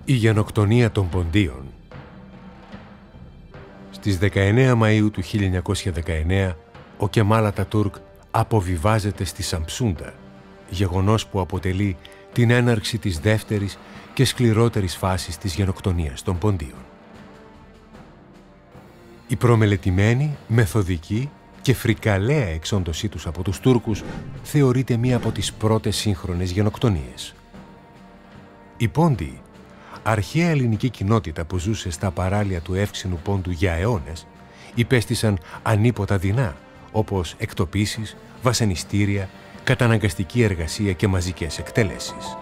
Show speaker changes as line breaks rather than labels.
Η γενοκτονία των Ποντίων. Στις 19 Μαΐου του 1919, ο Κεμάλ Ατατούρκ αποβιβάζεται στη Σαμψούντα, γεγονός που αποτελεί την έναρξη της δεύτερης και σκληρότερης φάσης της γενοκτονίας των Ποντίων. Η προμελετημένη, μεθοδική και φρικαλαία εξόντωσή τους από τους Τούρκους θεωρείται μία από τις πρώτες σύγχρονες γενοκτονίες. Οι Πόντιοι, αρχαία ελληνική κοινότητα που ζούσε στα παράλια του Εύξηνου Πόντου για αιώνες, υπέστησαν ανίποτα δεινά, όπως εκτοπίσεις, βασανιστήρια, καταναγκαστική εργασία και μαζικές εκτελέσεις.